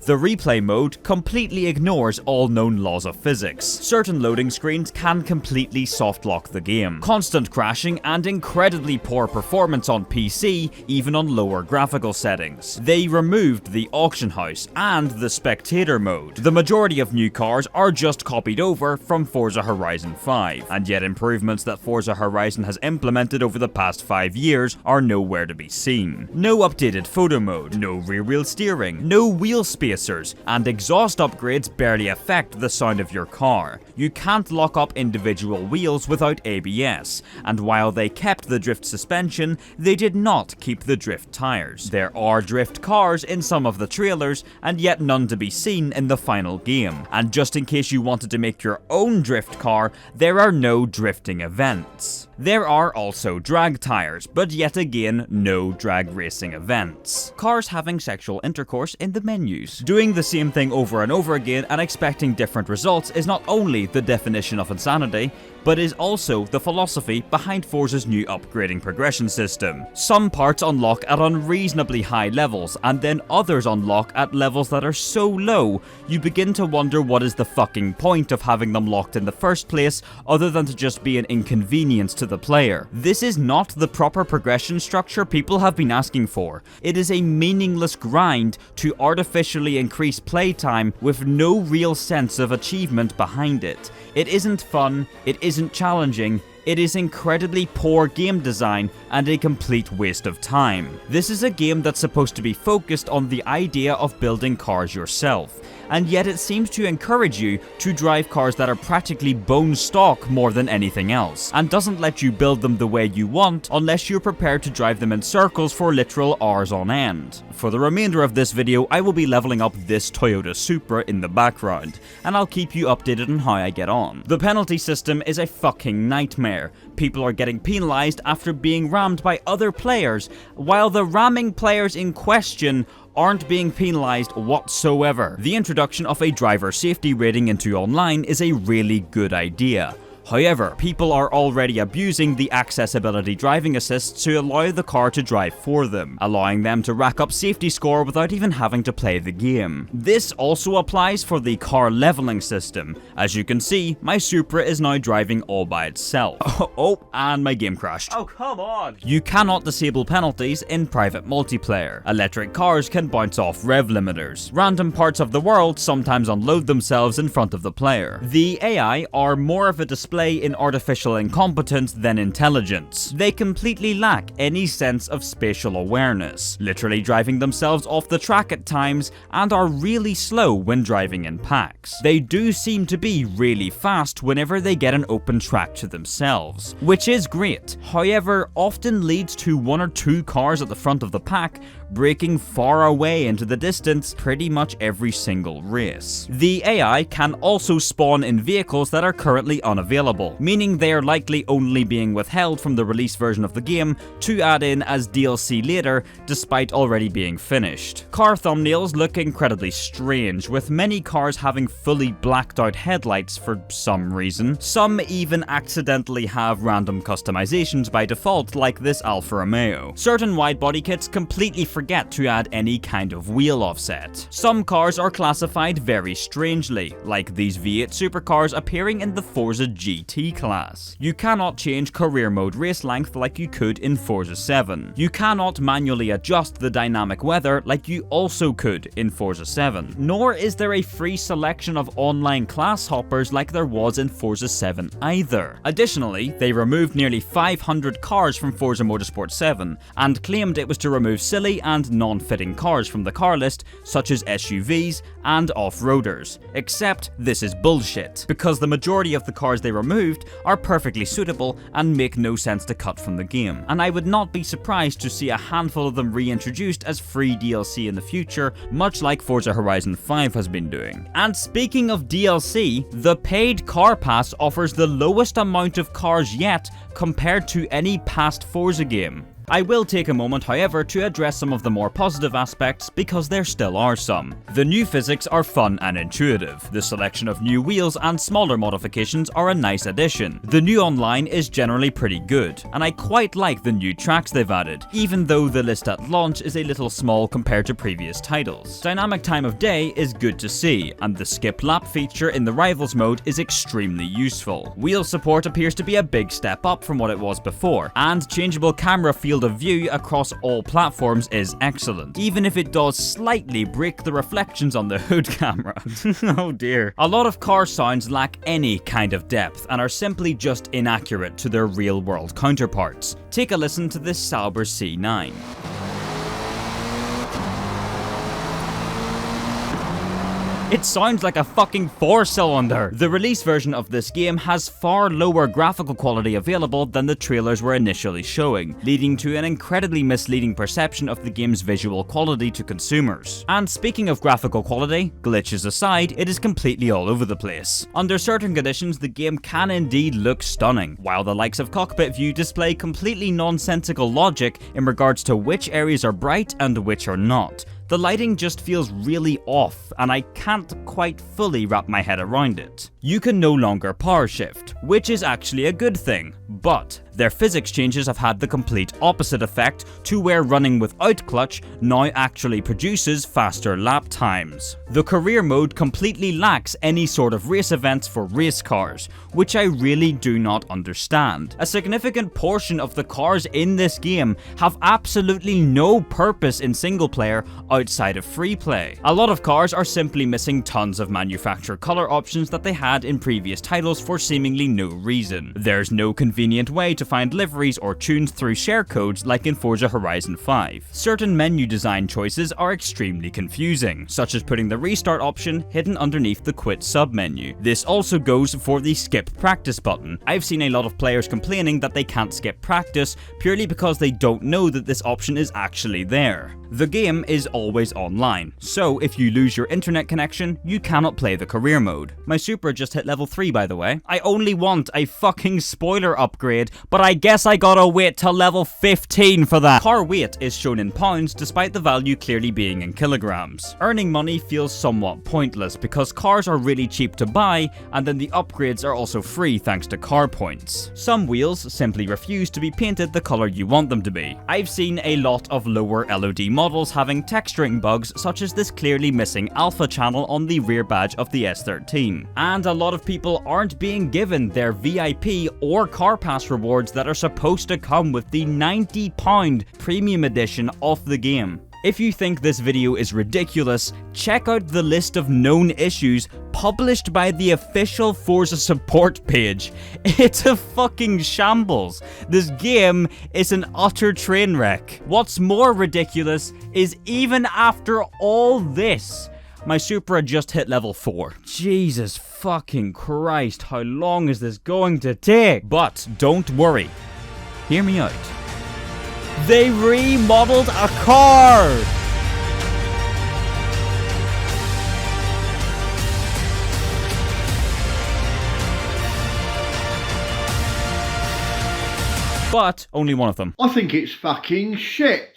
The replay mode completely ignores all known laws of physics. Certain loading screens can completely soft lock the game. Constant crashing and incredibly poor performance on PC, even on lower graphical settings. They removed the auction house and the spectator mode. The majority of new cars are just copied over from Forza Horizon 5, and yet improvements that Forza Horizon has implemented over the past 5 years are nowhere to be seen. No updated photo mode, no rear wheel steering, no wheel spacers, and exhaust upgrades barely affect the sound of your car. You can't lock up individual wheels without ABS, and while they kept the drift suspension, they did not keep the drift tires. There are drift cars in some of the trailers, and yet none to be seen in the final game. And just in case you wanted to make your own drift car, there are no drifting events. There are also drag tires, but yet again, no drag racing events. Cars having sexual intercourse in the menus. Doing the same thing over and over again and expecting different results is not only the definition of insanity, but is also the philosophy behind Forza's new upgrading progression system. Some parts unlock at unreasonably high levels, and then others unlock at levels that are so low, you begin to wonder what is the fucking point of having them locked in the first place, other than to just be an inconvenience to the player. This is not the proper progression structure people have been asking for. It is a meaningless grind to artificially increase playtime with no real sense of achievement behind it. It isn't fun, it isn't challenging, it is incredibly poor game design and a complete waste of time. This is a game that's supposed to be focused on the idea of building cars yourself, and yet it seems to encourage you to drive cars that are practically bone stock more than anything else, and doesn't let you build them the way you want unless you're prepared to drive them in circles for literal hours on end. For the remainder of this video, I will be leveling up this Toyota Supra in the background, and I'll keep you updated on how I get on. The penalty system is a fucking nightmare. People are getting penalised after being rammed by other players, while the ramming players in question aren't being penalised whatsoever. The introduction of a driver safety rating into online is a really good idea. However, people are already abusing the accessibility driving assists to allow the car to drive for them, allowing them to rack up safety score without even having to play the game. This also applies for the car leveling system. As you can see, my Supra is now driving all by itself. Oh, and my game crashed. Oh, come on! You cannot disable penalties in private multiplayer. Electric cars can bounce off rev limiters. Random parts of the world sometimes unload themselves in front of the player. The AI are more of a display in artificial incompetence than intelligence. They completely lack any sense of spatial awareness, literally driving themselves off the track at times, and are really slow when driving in packs. They do seem to be really fast whenever they get an open track to themselves, which is great, however often leads to 1 or 2 cars at the front of the pack breaking far away into the distance pretty much every single race. The AI can also spawn in vehicles that are currently unavailable, meaning they are likely only being withheld from the release version of the game to add in as DLC later, despite already being finished. Car thumbnails look incredibly strange, with many cars having fully blacked out headlights for some reason. Some even accidentally have random customizations by default, like this Alfa Romeo. Certain widebody kits completely forget to add any kind of wheel offset. Some cars are classified very strangely, like these V8 supercars appearing in the Forza GT class. You cannot change career mode race length like you could in Forza 7. You cannot manually adjust the dynamic weather like you also could in Forza 7. Nor is there a free selection of online class hoppers like there was in Forza 7 either. Additionally, they removed nearly 500 cars from Forza Motorsport 7, and claimed it was to remove silly and non-fitting cars from the car list, such as SUVs and off-roaders. Except this is bullshit, because the majority of the cars they removed are perfectly suitable and make no sense to cut from the game, and I would not be surprised to see a handful of them reintroduced as free DLC in the future, much like Forza Horizon 5 has been doing. And speaking of DLC, the paid car pass offers the lowest amount of cars yet compared to any past Forza game. I will take a moment, however, to address some of the more positive aspects, because there still are some. The new physics are fun and intuitive. The selection of new wheels and smaller modifications are a nice addition. The new online is generally pretty good, and I quite like the new tracks they've added, even though the list at launch is a little small compared to previous titles. Dynamic time of day is good to see, and the skip lap feature in the Rivals mode is extremely useful. Wheel support appears to be a big step up from what it was before, and changeable camera field of view across all platforms is excellent, even if it does slightly break the reflections on the hood camera. Oh dear. A lot of car sounds lack any kind of depth and are simply just inaccurate to their real-world counterparts. Take a listen to this Sauber C9. It sounds like a fucking 4-cylinder! The release version of this game has far lower graphical quality available than the trailers were initially showing, leading to an incredibly misleading perception of the game's visual quality to consumers. And speaking of graphical quality, glitches aside, it is completely all over the place. Under certain conditions, the game can indeed look stunning, while the likes of cockpit view display completely nonsensical logic in regards to which areas are bright and which are not. The lighting just feels really off, and I can't quite fully wrap my head around it. You can no longer power shift, which is actually a good thing, but their physics changes have had the complete opposite effect to where running without clutch now actually produces faster lap times. The career mode completely lacks any sort of race events for race cars, which I really do not understand. A significant portion of the cars in this game have absolutely no purpose in single player outside of free play. A lot of cars are simply missing tons of manufacturer color options that they had in previous titles for seemingly no reason. There's no convenient way to find liveries or tunes through share codes like in Forza Horizon 5. Certain menu design choices are extremely confusing, such as putting the restart option hidden underneath the quit submenu. This also goes for the skip practice button. I've seen a lot of players complaining that they can't skip practice purely because they don't know that this option is actually there. The game is always online, so if you lose your internet connection, you cannot play the career mode. My Supra just hit level 3 by the way. I only want a fucking spoiler upgrade, but I guess I gotta wait till level 15 for that. Car weight is shown in pounds despite the value clearly being in kilograms. Earning money feels somewhat pointless because cars are really cheap to buy, and then the upgrades are also free thanks to car points. Some wheels simply refuse to be painted the color you want them to be. I've seen a lot of lower LOD models having texturing bugs such as this clearly missing alpha channel on the rear badge of the S13. And a lot of people aren't being given their VIP or car pass rewards that are supposed to come with the £90 premium edition of the game. If you think this video is ridiculous, check out the list of known issues published by the official Forza support page. It's a fucking shambles. This game is an utter train wreck. What's more ridiculous is even after all this, my Supra just hit level 4. Jesus fucking Christ, how long is this going to take? But don't worry. Hear me out. They remodeled a car! But only one of them. I think it's fucking shit.